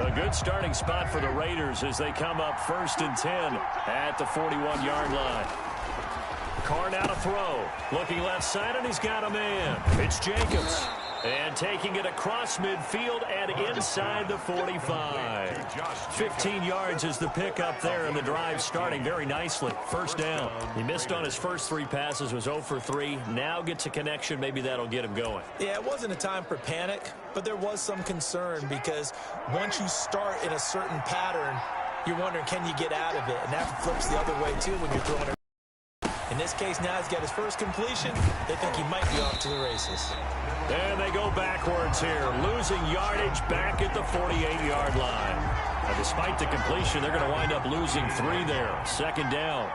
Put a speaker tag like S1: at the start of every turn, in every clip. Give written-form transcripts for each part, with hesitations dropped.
S1: A good starting spot for the Raiders as they come up 1st and 10 at the 41-yard line. Carr now to throw. Looking left side, and he's got a man. It's Jacobs. And taking it across midfield and inside the 45. 15 yards is the pickup there, and the drive starting very nicely. First down. He missed on his first 3 passes, was 0 for 3. Now gets a connection. Maybe that'll get him going.
S2: Yeah, it wasn't a time for panic, but there was some concern because once you start in a certain pattern, you're wondering, can you get out of it? And that flips the other way, too, when you're throwing it. In this case, now he's got his first completion. They think he might be off to the races.
S1: And they go backwards here, losing yardage back at the 48-yard line. Now, despite the completion, they're going to wind up losing 3 there. Second down.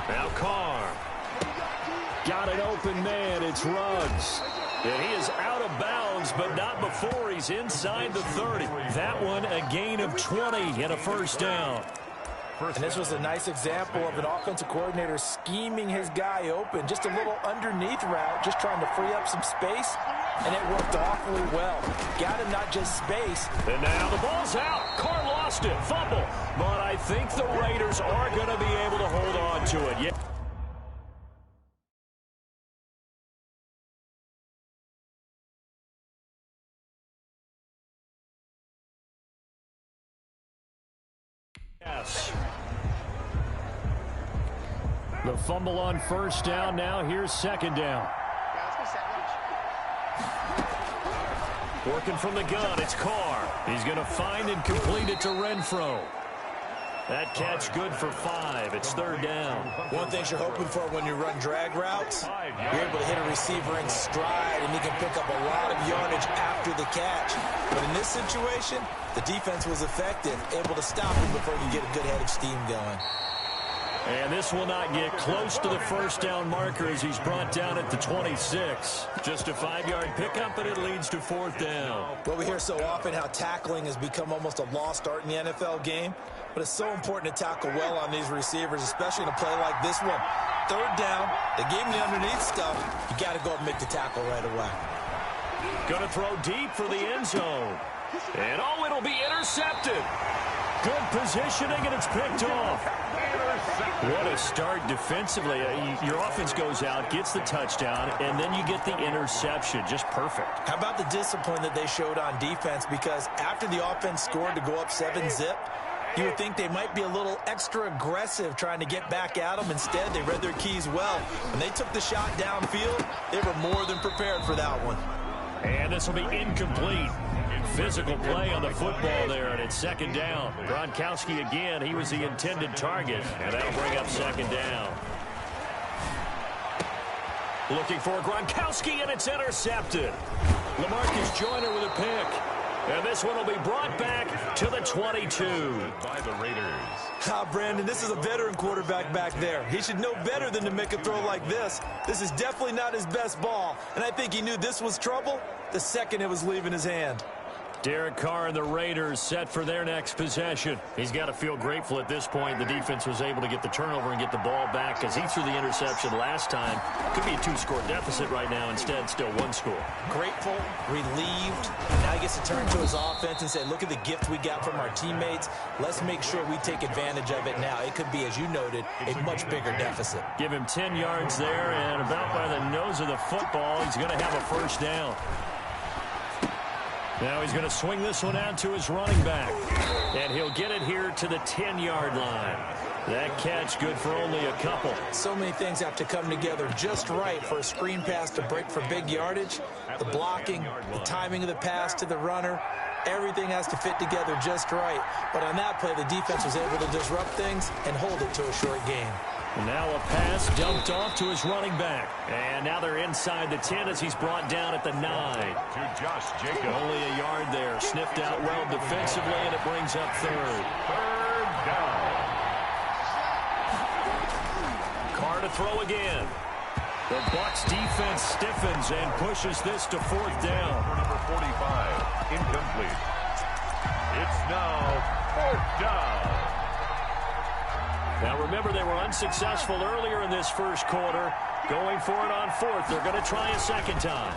S1: Now Carr. Got an open man. It's Ruggs. And he is out of bounds, but not before he's inside the 30. That one a gain of 20 and a first down.
S2: And this was a nice example of an offensive coordinator scheming his guy open. Just a little underneath route, just trying to free up some space, and it worked awfully well. Got him not just space.
S1: And now the ball's out. Carr lost it. Fumble. But I think the Raiders are going to be able to hold on to it. Yeah. Yes. The fumble on first down. Now here's second down. Working from the gun, it's Carr. He's going to find and complete it to Renfro. That catch good for 5. It's third down.
S2: One thing you're hoping for when you run drag routes, you're able to hit a receiver in stride, and he can pick up a lot of yardage after the catch. But in this situation, the defense was effective, able to stop him before he could get a good head of steam going.
S1: And this will not get close to the first down marker as he's brought down at the 26. Just a 5-yard pickup, and it leads to fourth down.
S2: Well, we hear so often how tackling has become almost a lost art in the NFL game. But it's so important to tackle well on these receivers, especially in a play like this one. Third down, they gave him the underneath stuff. You got to go up and make the tackle right away.
S1: Going to throw deep for the end zone. And, oh, it'll be intercepted. Good positioning, and it's picked off. What a start defensively. Your offense goes out, gets the touchdown, and then you get the interception. Just perfect.
S2: How about the discipline that they showed on defense? Because after the offense scored to go up 7-zip, you would think they might be a little extra aggressive trying to get back at them. Instead, they read their keys well. When they took the shot downfield, they were more than prepared for that one.
S1: And this will be incomplete. Physical play on the football there, and it's second down. Gronkowski again, he was the intended target, and that'll bring up second down. Looking for Gronkowski, and it's intercepted. LaMarcus Joyner with a pick. And this one will be brought back to the 22.
S3: By the Raiders.
S2: Brandon, this is a veteran quarterback back there. He should know better than to make a throw like this. This is definitely not his best ball, and I think he knew this was trouble the second it was leaving his hand.
S1: Derek Carr and the Raiders set for their next possession. He's got to feel grateful at this point. The defense was able to get the turnover and get the ball back because he threw the interception last time. Could be a 2-score deficit right now. Instead, still 1 score.
S2: Grateful, relieved. Now he gets to turn to his offense and say, look at the gift we got from our teammates. Let's make sure we take advantage of it now. It could be, as you noted, a much bigger deficit.
S1: Give him 10 yards there, and about by the nose of the football, he's going to have a first down. Now he's going to swing this one out to his running back. And he'll get it here to the 10-yard line. That catch good for only a couple.
S2: So many things have to come together just right for a screen pass to break for big yardage. The blocking, the timing of the pass to the runner, everything has to fit together just right. But on that play, the defense was able to disrupt things and hold it to a short game.
S1: Now a pass dumped off to his running back. And now they're inside the 10 as he's brought down at the 9.
S3: To Josh Jacobs.
S1: Only a yard there. Sniffed out well defensively, and it brings up third.
S3: Third down.
S1: Carr to throw again. The Bucs defense stiffens and pushes this to fourth down.
S3: Number 45, incomplete. It's now fourth down.
S1: Now remember, they were unsuccessful earlier in this first quarter. Going for it on fourth. They're going to try a second time.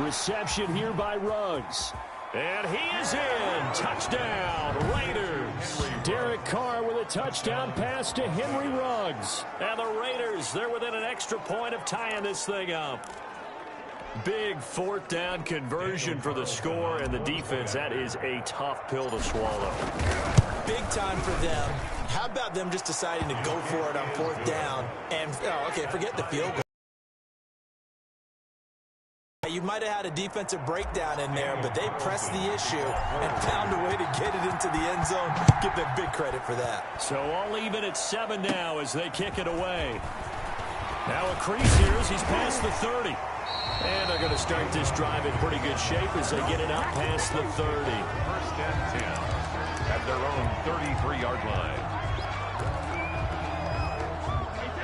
S1: Reception here by Ruggs. And he is in. Touchdown, Raiders. Derek Carr with a touchdown pass to Henry Ruggs. And the Raiders, they're within an extra point of tying this thing up. Big fourth down conversion for the score, and the defense, that is a tough pill to swallow.
S2: Big time for them. How about them just deciding to go for it on fourth down? And, forget the field goal. You might have had a defensive breakdown in there, but they pressed the issue and found a way to get it into the end zone. Give them big credit for that.
S1: So all even at 7 now as they kick it away. Now a crease here as he's past the 30. And they're going to start this drive in pretty good shape as they get it up past the 30.
S3: First and 10 at their own 33-yard line.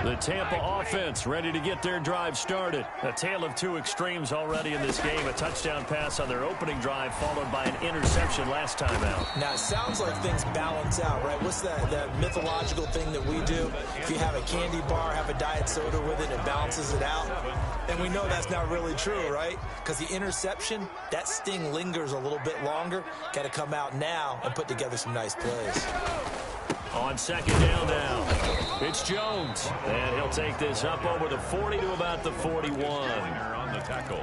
S1: The Tampa offense ready to get their drive started. A tale of two extremes already in this game. A touchdown pass on their opening drive followed by an interception last time out.
S2: Now, it sounds like things balance out, right? What's that mythological thing that we do? If you have a candy bar, have a diet soda with it, it balances it out. And we know that's not really true, right? Because the interception, that sting lingers a little bit longer. Got to come out now and put together some nice plays.
S1: On second down now, it's Jones. And he'll take this up over the 40 to about the 41.
S3: On the tackle.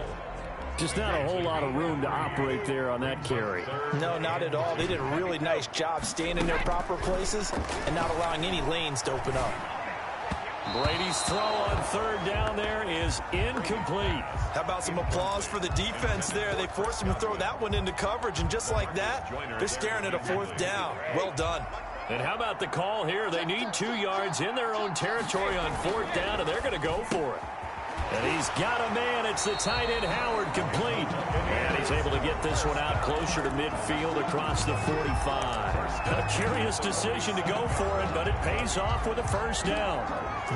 S1: Just not a whole lot of room to operate there on that carry.
S2: No, not at all. They did a really nice job staying in their proper places and not allowing any lanes to open up.
S1: Brady's throw on third down there is incomplete.
S2: How about some applause for the defense there? They forced him to throw that one into coverage, and just like that, they're staring at a fourth down. Well done.
S1: And how about the call here? They need 2 yards in their own territory on fourth down, and they're going to go for it. And he's got a man. It's the tight end, Howard, complete. And he's able to get this one out closer to midfield across the 45. A curious decision to go for it, but it pays off with a first down.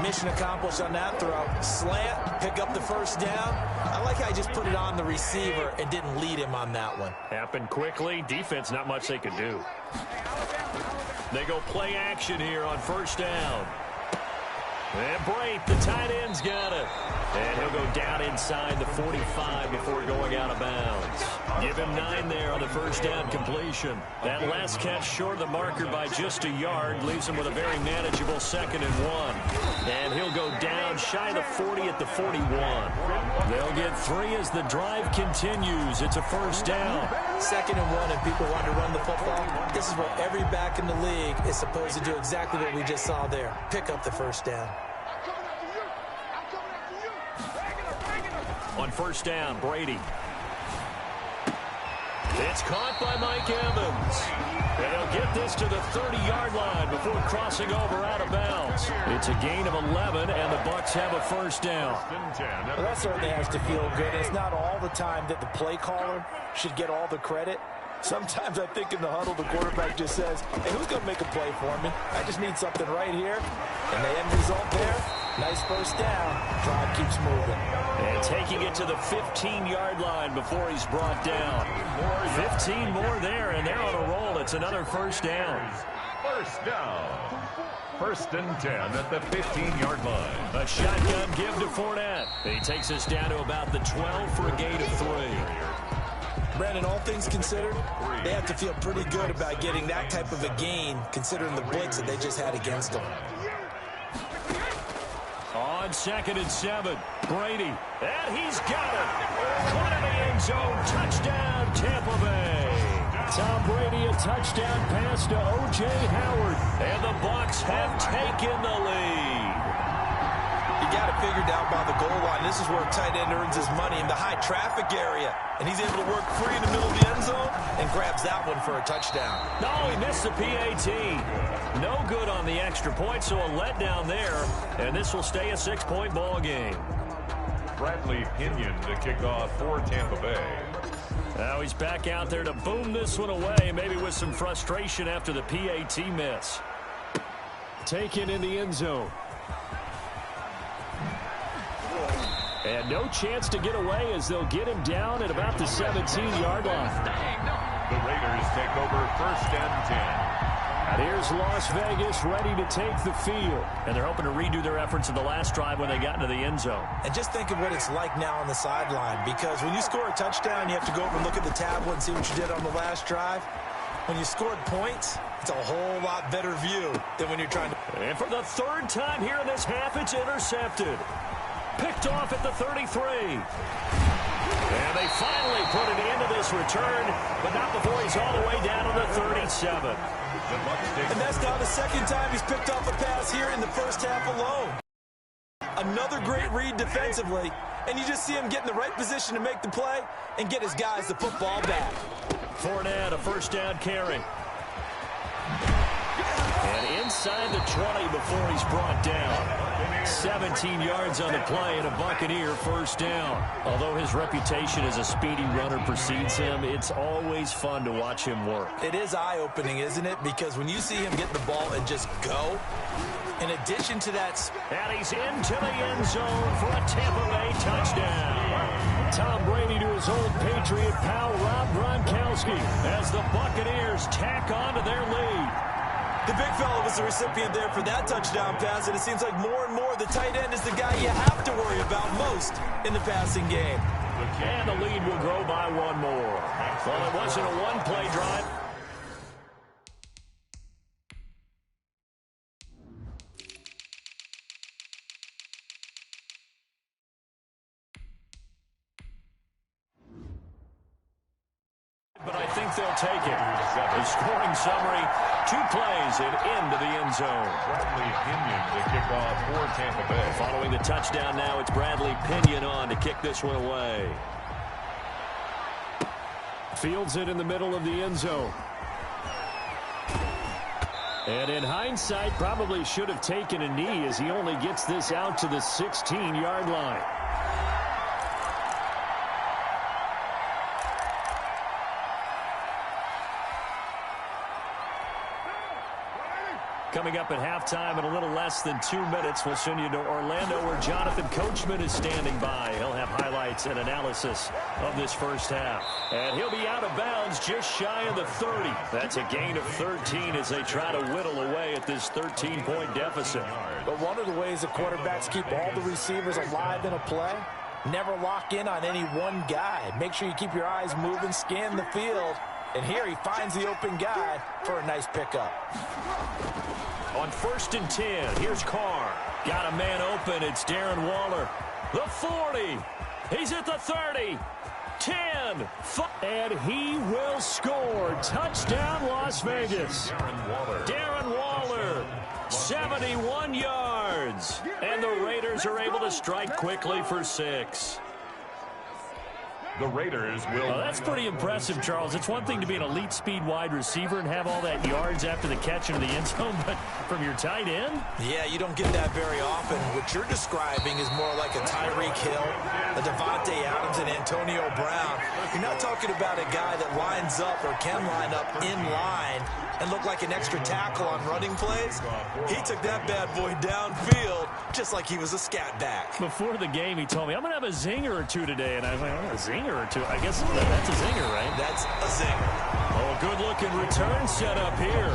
S2: Mission accomplished on that throw. Slant, pick up the first down. I like how he just put it on the receiver and didn't lead him on that one.
S1: Happened quickly. Defense, not much they could do. They go play action here on first down. And Brate, the tight end's got it. And he'll go down inside the 45 before going out of bounds. Give him 9 there on the first down completion. That last catch short of the marker by just a yard leaves him with a very manageable 2nd and 1. And he'll go down shy of the 40 at the 41. They'll get 3 as the drive continues. It's a first down.
S2: 2nd and 1 and people want to run the football. This is what every back in the league is supposed to do, exactly what we just saw there. Pick up the first down.
S1: On first down, Brady. It's caught by Mike Evans. And he'll get this to the 30-yard line before crossing over out of bounds. It's a gain of 11, and the Bucs have a first down.
S2: Well, that certainly has to feel good. It's not all the time that the play caller should get all the credit. Sometimes I think in the huddle, the quarterback just says, hey, who's going to make a play for me? I just need something right here. And the end result there, nice first down. Drive keeps moving.
S1: And taking it to the 15-yard line before he's brought down. 15 more there, and they're on a roll. It's another first down.
S3: First down. First and 10 at the 15-yard line.
S1: A shotgun give to Fournette. He takes us down to about the 12 for a gain of 3.
S2: Brandon, all things considered, they have to feel pretty good about getting that type of a gain, considering the blitz that they just had against them.
S1: On 2nd and 7, Brady. And he's got it. Caught in the end zone. Touchdown, Tampa Bay. Tom Brady, a touchdown pass to O.J. Howard. And the Bucs have taken the lead.
S2: You got it figured out by the goal line. This is where a tight end earns his money in the high traffic area. And he's able to work free in the middle of the end zone and grabs that one for a touchdown.
S1: No, he missed the PAT. No good on the extra point, so a letdown there. And this will stay a 6-point ball game.
S3: Bradley Pinion to kick off for Tampa Bay.
S1: Now he's back out there to boom this one away, maybe with some frustration after the PAT miss. Taken in the end zone. And no chance to get away as they'll get him down at about the 17-yard line.
S3: The Raiders take over first and 10.
S1: And here's Las Vegas ready to take the field. And they're hoping to redo their efforts in the last drive when they got into the end zone.
S2: And just think of what it's like now on the sideline, because when you score a touchdown, you have to go over and look at the tablet and see what you did on the last drive. When you scored points, it's a whole lot better view than when you're trying to...
S1: And for the third time here in this half, it's intercepted. Picked off at the 33. And they finally put an end to this return, but not before he's all the way down to the 37.
S2: And that's now the second time he's picked off a pass here in the first half alone. Another great read defensively, and you just see him get in the right position to make the play and get his guys the football back.
S1: Fournette, a first down carry. And inside the 20 before he's brought down. 17 yards on the play and a Buccaneer first down. Although his reputation as a speedy runner precedes him, it's always fun to watch him work.
S2: It is eye-opening, isn't it? Because when you see him get the ball and just go, in addition to that...
S1: And he's into the end zone for a Tampa Bay touchdown. Tom Brady to his old Patriot pal Rob Gronkowski as the Buccaneers tack on to their lead.
S2: The big fella was the recipient there for that touchdown pass, and it seems like more and more the tight end is the guy you have to worry about most in the passing game.
S1: And the lead will grow by one more. Well, it wasn't a one-play drive. But I think they'll take it. The scoring summary, 2 plays and into the end zone.
S3: Bradley Pinion to kick off for Tampa Bay.
S1: Following the touchdown now, it's Bradley Pinion on to kick this one away. Fields it in the middle of the end zone. And in hindsight, probably should have taken a knee as he only gets this out to the 16-yard line. Coming up at halftime in a little less than 2 minutes, we'll send you to Orlando where Jonathan Coachman is standing by. He'll have highlights and analysis of this first half. And he'll be out of bounds just shy of the 30. That's a gain of 13 as they try to whittle away at this 13-point deficit.
S2: But one of the ways the quarterbacks keep all the receivers alive in a play, never lock in on any one guy. Make sure you keep your eyes moving, scan the field. And here he finds the open guy for a nice pickup.
S1: On 1st and 10, here's Carr. Got a man open. It's Darren Waller. The 40. He's at the 30. 10. And he will score. Touchdown, Las Vegas. Darren Waller. 71 yards. And the Raiders are able to strike quickly for 6.
S3: The Raiders will...
S1: That's pretty impressive, Charles. It's one thing to be an elite speed wide receiver and have all that yards after the catch into the end zone, but from your tight end?
S2: Yeah, you don't get that very often. What you're describing is more like a Tyreek Hill, a Devontae Adams, and Antonio Brown. You're not talking about a guy that lines up or can line up in line and look like an extra tackle on running plays. He took that bad boy downfield just like he was a scat back.
S1: Before the game, he told me, I'm going to have a zinger or two today. And I was like, oh, a zinger or two? I guess that's a zinger, right?
S2: That's a zinger.
S1: Oh, good-looking return set up here.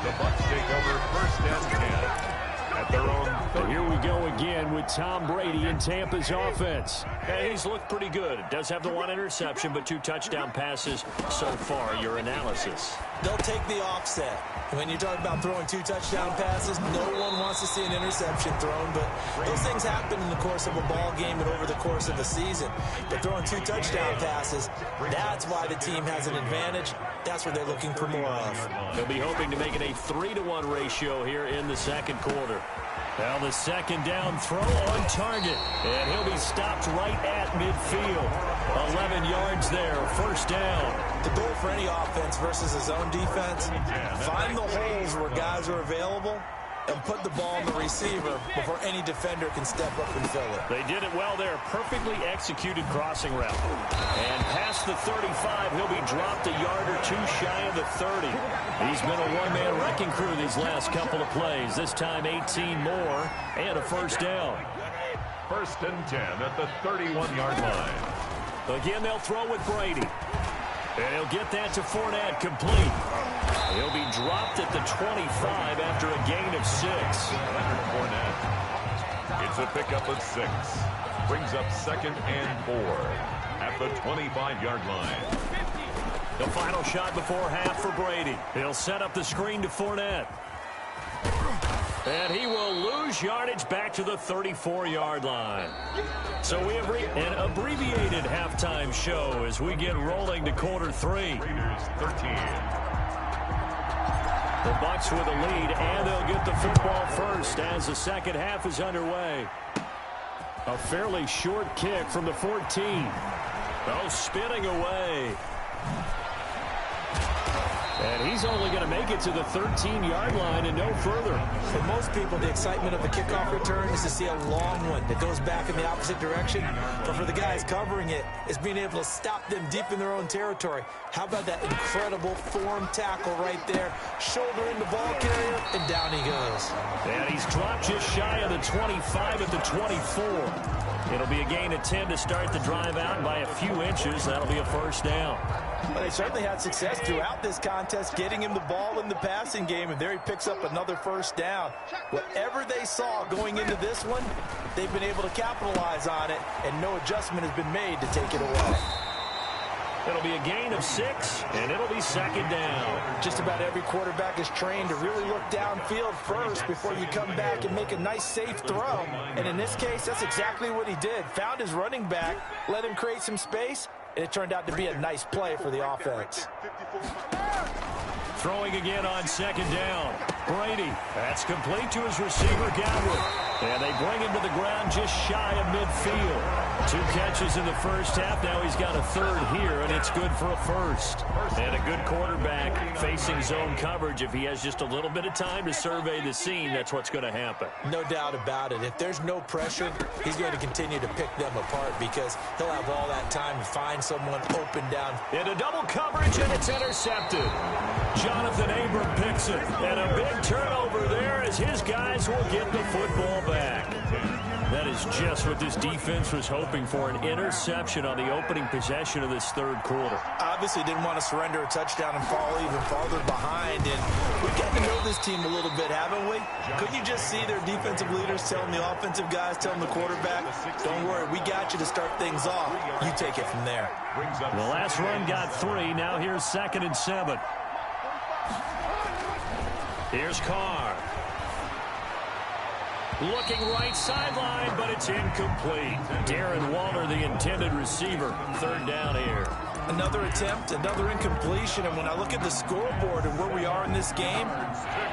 S3: The Bucs take over 1st and 10 at their own 30.
S1: And here we go again with Tom Brady in Tampa's offense. And he's looked pretty good. Does have the 1 interception, but 2 touchdown passes so far. Your analysis.
S2: They'll take the offset. When you talk about throwing 2 touchdown passes, no one wants to see an interception thrown, but those things happen in the course of a ball game and over the course of a season. But throwing 2 touchdown passes, that's why the team has an advantage. That's what they're looking for more of.
S1: They'll be hoping to make it a 3-to-1 ratio here in the second quarter. Now the second down throw on target, and he'll be stopped right at midfield. 11 yards there, first down.
S2: The goal for any offense versus a zone defense, find the holes where guys are available and put the ball in the receiver before any defender can step up and fill it.
S1: They did it well there. Perfectly executed crossing route. And past the 35, he'll be dropped a yard or 2 shy of the 30. He's been a one-man wrecking crew these last couple of plays. This time 18 more and a first down.
S3: 1st and 10 at the 31-yard line.
S1: Again, they'll throw with Brady. And he'll get that to Fournette, complete. He'll be dropped at the 25 after a gain of 6.
S3: Leonard Fournette. It's a pickup of 6. Brings up 2nd and 4 at the 25-yard line.
S1: The final shot before half for Brady. He'll set up the screen to Fournette. And he will lose yardage back to the 34-yard line. So we have an abbreviated halftime show as we get rolling to quarter 3.
S3: Raiders 13.
S1: The Bucs with a lead, and they'll get the football first as the second half is underway. A fairly short kick from the 14. Oh, spinning away. And he's only going to make it to the 13-yard line and no further.
S2: For most people, the excitement of the kickoff return is to see a long one that goes back in the opposite direction. But for the guys covering it, it's being able to stop them deep in their own territory. How about that incredible form tackle right there? Shouldering the ball carrier, and down he goes.
S1: And he's dropped just shy of the 25 at the 24. It'll be a gain of 10 to start the drive out by a few inches. That'll be a first down.
S2: Well, they certainly had success throughout this contest, getting him the ball in the passing game, and there he picks up another first down. Whatever they saw going into this one, they've been able to capitalize on it, and no adjustment has been made to take it away.
S1: It'll be a gain of 6, and it'll be second down.
S2: Just about every quarterback is trained to really look downfield first before you come back and make a nice, safe throw. And in this case, that's exactly what he did. Found his running back, let him create some space, and it turned out to be a nice play for the offense.
S1: Throwing again on second down. Brady. That's complete to his receiver, Godwin. And they bring him to the ground just shy of midfield. 2 catches in the first half. Now he's got a third here, and it's good for a first. And a good quarterback facing zone coverage. If he has just a little bit of time to survey the scene, that's what's going to happen.
S2: No doubt about it. If there's no pressure, he's going to continue to pick them apart because he'll have all that time to find someone open down.
S1: Into double coverage, and it's intercepted. Jonathan Abram picks it. And a big turnover there as his guys will get the football back. That is just what this defense was hoping for, an interception on the opening possession of this third quarter.
S2: Obviously didn't want to surrender a touchdown and fall even farther behind. And we've gotten to know this team a little bit, haven't we? Couldn't you just see their defensive leaders telling the offensive guys, telling the quarterback, don't worry, we got you to start things off. You take it from there.
S1: The last run got 3. Now here's 2nd and 7. Here's Carr. Looking right sideline, but it's incomplete. Darren Waller, the intended receiver. Third down here.
S2: Another attempt, another incompletion, and when I look at the scoreboard and where we are in this game,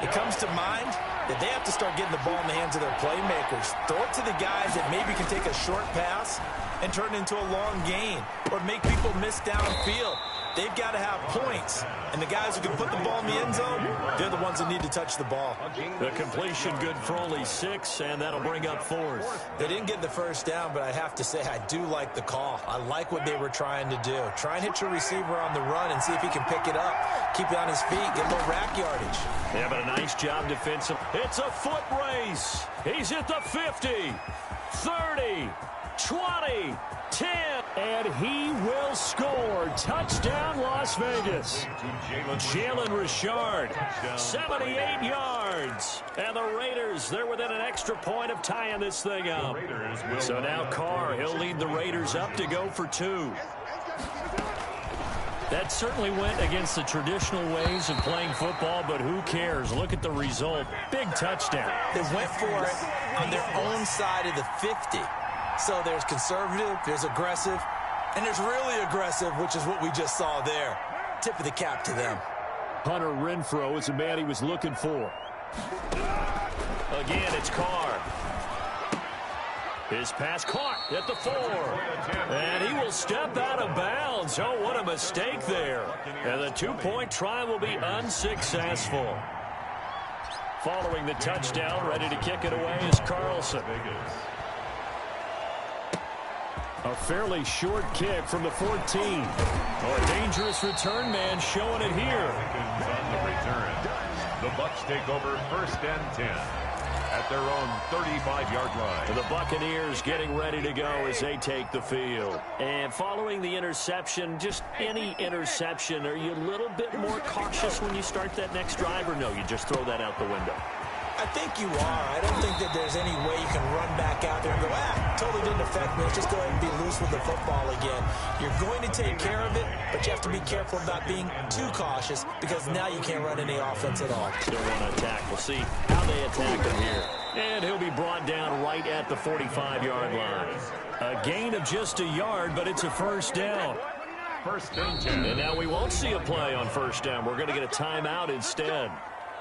S2: it comes to mind that they have to start getting the ball in the hands of their playmakers. Throw it to the guys that maybe can take a short pass and turn it into a long gain or make people miss downfield. They've got to have points, and the guys who can put the ball in the end zone, they're the ones that need to touch the ball.
S1: The completion good for only 6, and that'll bring up 4th.
S2: They didn't get the first down, but I have to say I do like the call. I like what they were trying to do. Try and hit your receiver on the run and see if he can pick it up. Keep it on his feet, get a little rack yardage.
S1: Yeah, but a nice job defensive. It's a foot race. He's at the 50, 30, 20, 10, and he will score. Touchdown, Las Vegas. Jalen Richard, 78 yards. And the Raiders, they're within an extra point of tying this thing up. So now Carr, he'll lead the Raiders up to go for 2. That certainly went against the traditional ways of playing football, but who cares? Look at the result. Big touchdown.
S2: They went for it on their own side of the 50. So there's conservative, there's aggressive, and there's really aggressive, which is what we just saw there. Tip of the cap to them.
S1: Hunter Renfrow is the man he was looking for. Again, it's Carr. His pass caught at the 4. And he will step out of bounds. Oh, what a mistake there. And the 2-point try will be unsuccessful. Following the touchdown, ready to kick it away is Carlson. A fairly short kick from the 14. Oh, a dangerous return man showing it here.
S3: On the return, the Bucs take over 1st and 10. at their own 35-yard line.
S1: The Buccaneers getting ready to go as they take the field. And following the interception, just any interception, are you a little bit more cautious when you start that next drive, or no, you just throw that out the window?
S2: I think you are. I don't think that there's any way you can run back out there and go, totally didn't affect me. Let's just go ahead and be loose with the football again. You're going to take care of it, but you have to be careful about being too cautious because now you can't run any offense at all.
S1: Still want to attack. We'll see how they attack him here. And he'll be brought down right at the 45-yard line. A gain of just a yard, but it's a first down.
S3: First and 10.
S1: And now we won't see a play on first down. We're going to get a timeout instead.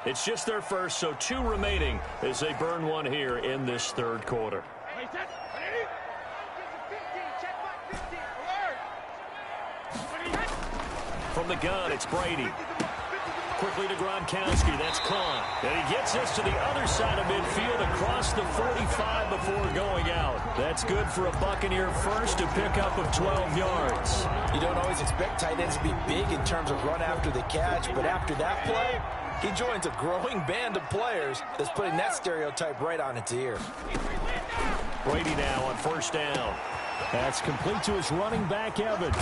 S1: It's just their first, so 2 remaining as they burn one here in this third quarter. From the gun, it's Brady. Quickly to Gronkowski. That's caught. And he gets this to the other side of midfield across the 45 before going out. That's good for a Buccaneer first, a pickup of 12 yards.
S2: You don't always expect tight ends to be big in terms of run after the catch, but after that play, he joins a growing band of players that's putting that stereotype right on its ear.
S1: Brady now on first down. That's complete to his running back, Evans.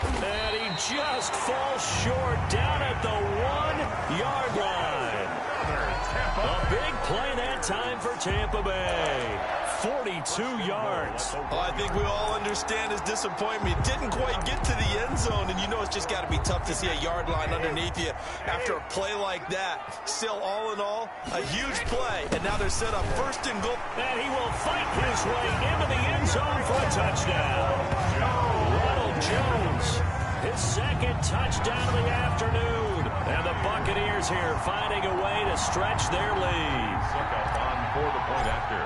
S1: And he just falls short down at the 1-yard line. A big play that time for Tampa Bay. 42 yards.
S2: Well, I think we all understand his disappointment. He didn't quite get to the end zone, and you know it's just got to be tough to see a yard line underneath you after a play like that. Still, all in all, a huge play, and now they're set up first and goal.
S1: And he will fight his way into the end zone for a touchdown. Ronald Jones, his second touchdown of the afternoon. And the Buccaneers here finding a way to stretch their lead.
S3: On for the point after.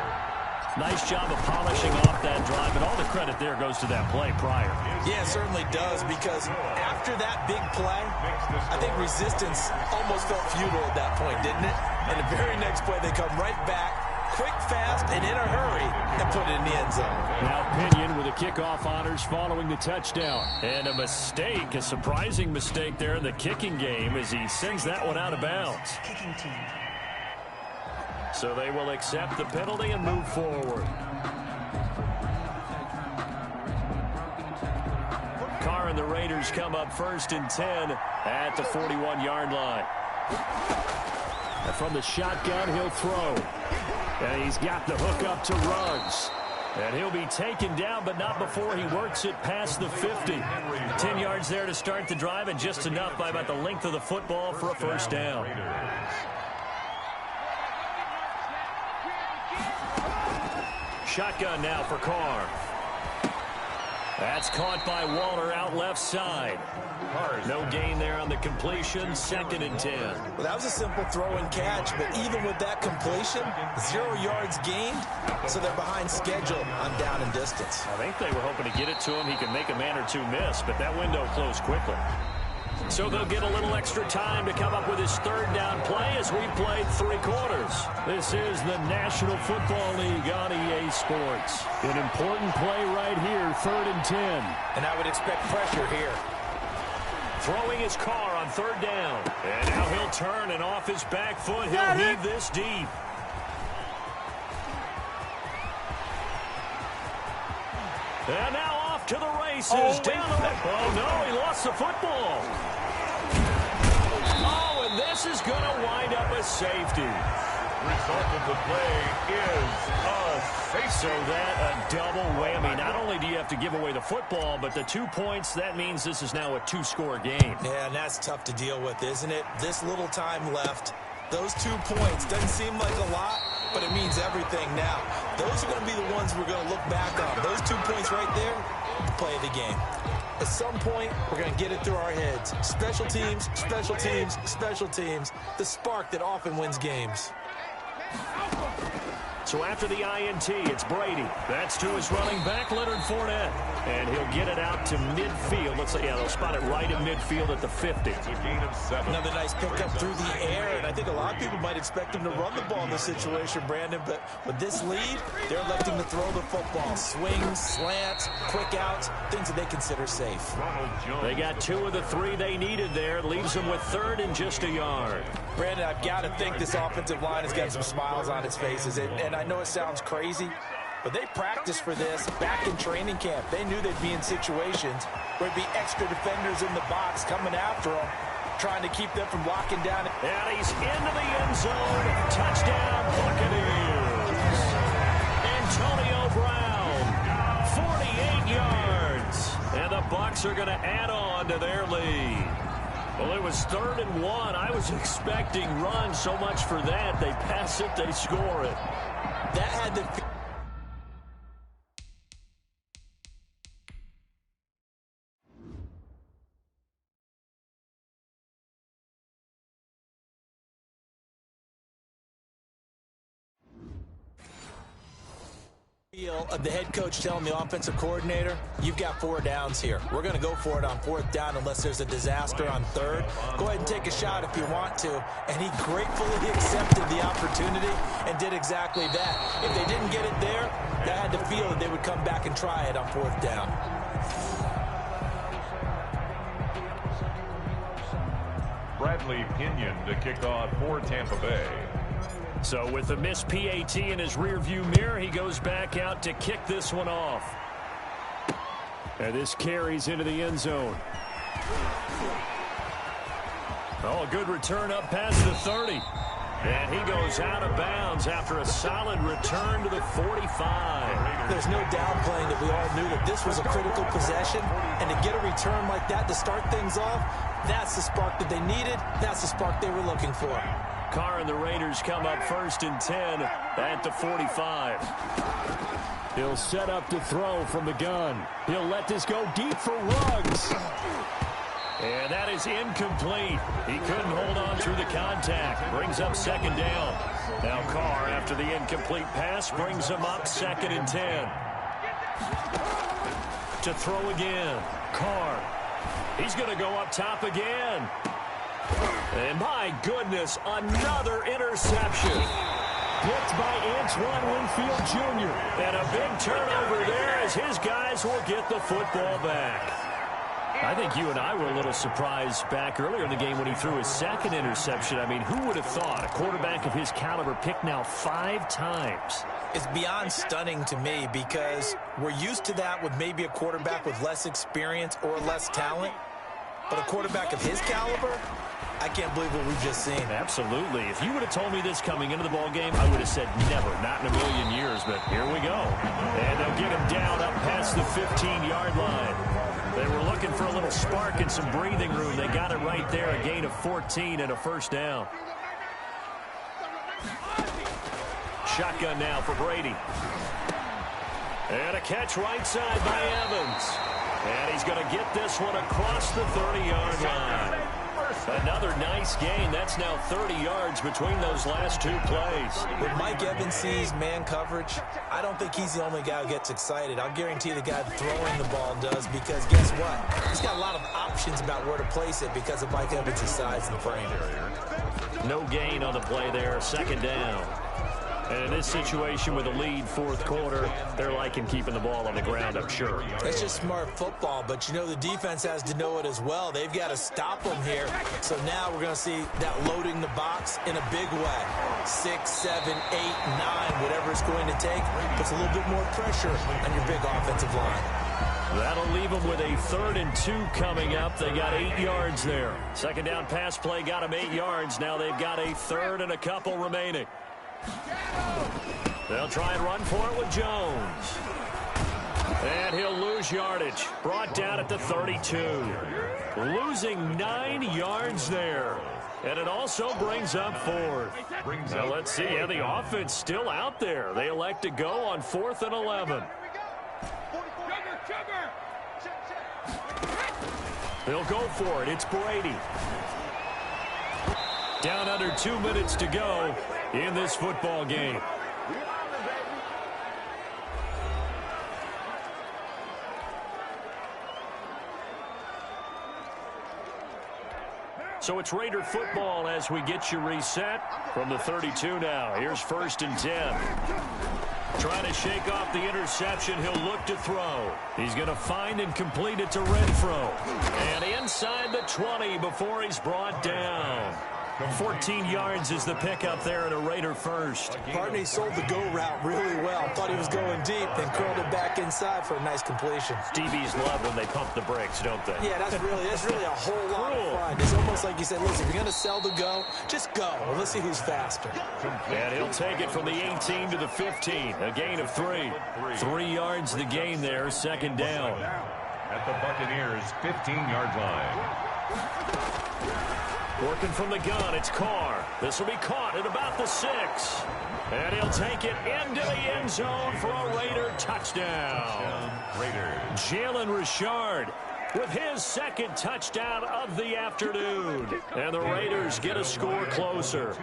S1: Nice job of polishing off that drive, and all the credit there goes to that play prior.
S2: Yeah, it certainly does, because after that big play, I think resistance almost felt futile at that point, didn't it? And the very next play, they come right back, quick, fast, and in a hurry, and put it in the end zone.
S1: Now Pinion with the kickoff honors following the touchdown. And a mistake, a surprising mistake there in the kicking game as he sends that one out of bounds. So they will accept the penalty and move forward. Carr and the Raiders come up first and 10 at the 41-yard line. And from the shotgun, he'll throw. And he's got the hook up to Ruggs. And he'll be taken down, but not before he works it past the 50. 10 yards there to start the drive, and just enough by about the length of the football for a first down. Shotgun now for Carr. That's caught by Waller out left side. No gain there on the completion. Second and 10.
S2: Well, that was a simple throw and catch, but even with that completion, 0 yards gained, so they're behind schedule on down and distance.
S1: I think they were hoping to get it to him. He can make a man or two miss, but that window closed quickly. So they'll get a little extra time to come up with his third down play as we played 3 quarters. This is the National Football League on EA Sports. An important play right here, 3rd and 10.
S2: And I would expect pressure here.
S1: Throwing his Carr on 3rd down. And now he'll turn, and off his back foot, he'll heave this deep. And now off to the races. Oh, no, he lost the football. Oh, and this is going to wind up a safety.
S3: Result of the play is a safety.
S1: So that a double whammy. Not only do you have to give away the football, but the 2 points, that means this is now a 2-score game.
S2: Yeah, and that's tough to deal with, isn't it? This little time left. Those 2 points doesn't seem like a lot, but it means everything now. Those are going to be the ones we're going to look back on. Those 2 points right there, the play of the game. At some point, we're going to get it through our heads. Special teams, special teams, special teams. The spark that often wins games.
S1: So after the INT, it's Brady. That's to his running back, Leonard Fournette. And he'll get it out to midfield. Let's say, yeah, they'll spot it right in midfield at the 50.
S3: It's a gain of 7.
S2: Another nice pickup through the air, and I think a lot of people might expect him to run the ball in this situation, Brandon, but with this lead, they're electing to throw the football. Swings, slants, quick outs, things that they consider safe.
S1: They got 2 of the 3 they needed there. Leaves them with 3rd and just a yard.
S2: Brandon, I've got to think this offensive line has got some smiles on its faces, and I know it sounds crazy, but they practiced for this back in training camp. They knew they'd be in situations where there'd be extra defenders in the box coming after them, trying to keep them from locking down.
S1: And he's into the end zone. Touchdown, Buccaneers. Antonio Brown, 48 yards. And the Bucs are going to add on to their lead. Well, it was 3rd and 1. I was expecting runs. So much for that. They pass it, they score it.
S2: That had to of the head coach telling the offensive coordinator, you've got 4 downs here. We're going to go for it on 4th down unless there's a disaster on 3rd. Go ahead and take a shot if you want to. And he gratefully accepted the opportunity and did exactly that. If they didn't get it there, they had to feel that they would come back and try it on 4th down.
S3: Bradley Pinion to kick off for Tampa Bay.
S1: So with the missed PAT in his rearview mirror, he goes back out to kick this one off. And this carries into the end zone. Oh, a good return up past the 30. And he goes out of bounds after a solid return to the 45.
S2: There's no downplaying that we all knew that this was a critical possession. And to get a return like that to start things off, that's the spark that they needed. That's the spark they were looking for.
S1: Carr and the Raiders come up 1st and 10 at the 45. He'll set up to throw from the gun. He'll let this go deep for Ruggs. And that is incomplete. He couldn't hold on through the contact. Brings up 2nd down. Now Carr, after the incomplete pass, brings him up 2nd and 10. To throw again. Carr. He's going to go up top again. And my goodness, another interception. Picked by Antoine Winfield Jr. And a big turnover there as his guys will get the football back. I think you and I were a little surprised back earlier in the game when he threw his 2nd interception. I mean, who would have thought a quarterback of his caliber picked now 5 times?
S2: It's beyond stunning to me because we're used to that with maybe a quarterback with less experience or less talent. But a quarterback of his caliber, I can't believe what we've just seen.
S1: Absolutely. If you would have told me this coming into the ball game, I would have said never, not in a million years. But here we go. And they'll get him down up past the 15-yard line. They were looking for a little spark and some breathing room. They got it right there, a gain of 14 and a 1st down. Shotgun now for Brady. And a catch right side by Evans. And he's going to get this one across the 30-yard line. Another nice gain. That's now 30 yards between those last 2 plays.
S2: When Mike Evans sees man coverage, I don't think he's the only guy who gets excited. I'll guarantee the guy throwing the ball does, because guess what? He's got a lot of options about where to place it because of Mike Evans' size and frame.
S1: No gain on the play there. 2nd down. And in this situation with a lead 4th quarter, they're liking keeping the ball on the ground, I'm sure.
S2: It's just smart football, but you know the defense has to know it as well. They've got to stop them here. So now we're going to see that loading the box in a big way. 6, 7, 8, 9, whatever it's going to take, puts a little bit more pressure on your big offensive line.
S1: That'll leave them with a 3rd and 2 coming up. They got 8 yards there. 2nd down pass play got them 8 yards. Now they've got a 3rd and a couple remaining. They'll try and run for it with Jones. And he'll lose yardage. Brought down at the 32. Losing 9 yards there. And it also brings up 4th. Now let's see. Yeah, the offense still out there. They elect to go on 4th and 11. They'll go for it. It's Brady. Down under 2 minutes to go in this football game. So it's Raider football as we get you reset from the 32 now. Here's 1st and 10. Trying to shake off the interception. He'll look to throw. He's going to find and complete it to Renfro. And inside the 20 before he's brought down. 14 yards is the pickup there at a Raider first.
S2: Partney sold the go route really well. Thought he was going deep, then curled it back inside for a nice completion.
S1: DBs love when they pump the brakes, don't they?
S2: Yeah, that's really a whole lot of fun. It's almost like you said, listen, if you're going to sell the go, just go. Well, let's see who's faster.
S1: And he'll take it from the 18 to the 15. A gain of 3. 3 yards the gain there, 2nd down.
S3: At the Buccaneers' 15-yard line.
S1: Working from the gun, it's Carr. This will be caught at about the 6. And he'll take it into the end zone for a Raider touchdown. Jalen Richard with his 2nd touchdown of the afternoon. And the Raiders get a score closer.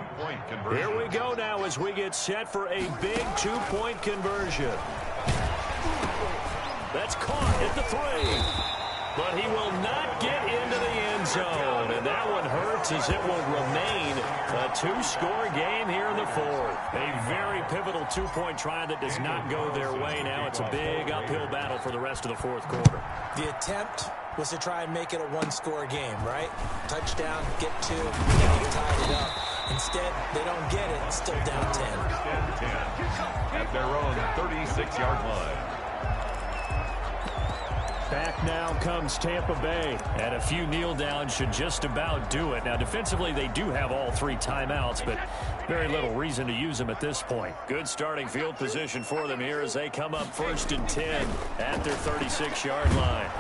S1: Here we go now as we get set for a big 2-point conversion. That's caught at the 3. But he will not get into the end zone. And that one hurts as it will remain a 2-score game here in the 4th. A very pivotal 2-point try that does not go their way now. It's a big uphill battle for the rest of the 4th quarter.
S2: The attempt was to try and make it a 1-score game, right? Touchdown, get 2, and you tied it up. Instead, they don't get it. It's still down 10.
S3: At their own 36-yard line.
S1: Back now comes Tampa Bay, and a few kneel downs should just about do it. Now, defensively, they do have all 3 timeouts, but very little reason to use them at this point. Good starting field position for them here as they come up 1st and 10 at their 36-yard line.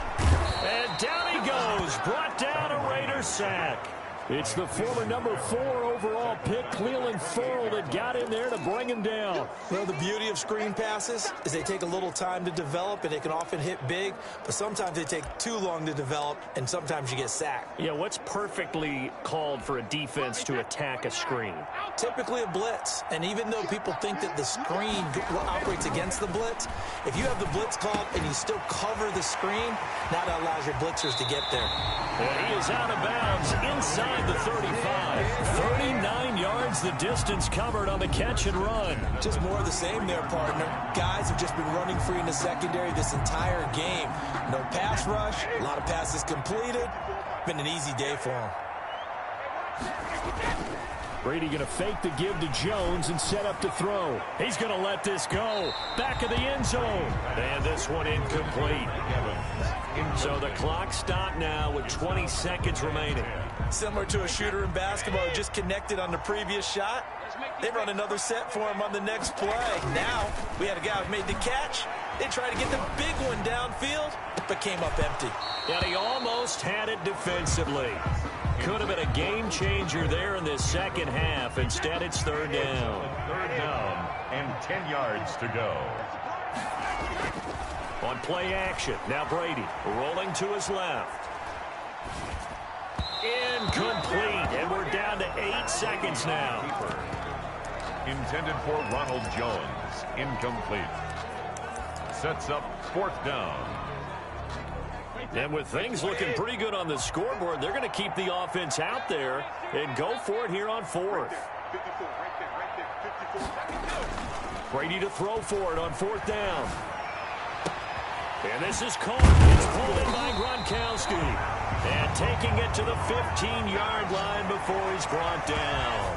S1: And down he goes, brought down a Raider sack. It's the former number 4 overall pick, Cleveland Ferrell, that got in there to bring him down.
S2: Well, the beauty of screen passes is they take a little time to develop, and they can often hit big, but sometimes they take too long to develop, and sometimes you get sacked.
S1: Yeah, what's perfectly called for a defense to attack a screen?
S2: Typically a blitz, and even though people think that the screen operates against the blitz, if you have the blitz called and you still cover the screen, now that allows your blitzers to get there.
S1: And he is out of bounds inside the 35. 39 yards the distance covered on the catch and run.
S2: Just more of the same there, partner. Guys have just been running free in the secondary this entire game. No pass rush, a lot of passes completed. Been an easy day for them.
S1: Brady going to fake the give to Jones and set up to throw. He's going to let this go. Back of the end zone. And this one incomplete. So the clock stopped now with 20 seconds remaining.
S2: Similar to a shooter in basketball who just connected on the previous shot. They run another set for him on the next play. Now we had a guy who made the catch. They tried to get the big one downfield, but came up empty.
S1: And he almost had it defensively. Could have been a game changer there in this second half. Instead, it's 3rd down.
S3: 3rd down and 10 yards to go.
S1: On play action, now Brady rolling to his left. Incomplete, and we're down to 8 seconds now.
S3: Intended for Ronald Jones. Incomplete. Sets up 4th down.
S1: And with things looking pretty good on the scoreboard, they're going to keep the offense out there and go for it here on 4th. Brady to throw for it on 4th down. And this is caught. It's pulled in by Gronkowski. And taking it to the 15-yard line before he's brought down.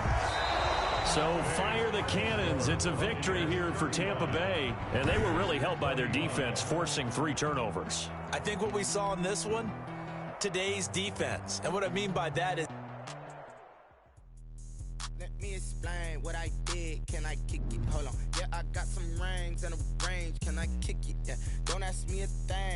S1: So fire the cannons. It's a victory here for Tampa Bay. And they were really helped by their defense, forcing 3 turnovers.
S2: I think what we saw in this one, today's defense. And what I mean by that is...
S4: Let me explain what I did. Can I kick it? Hold on. Yeah, I got some rings and a range. Can I kick it? Yeah. Don't ask me a thing.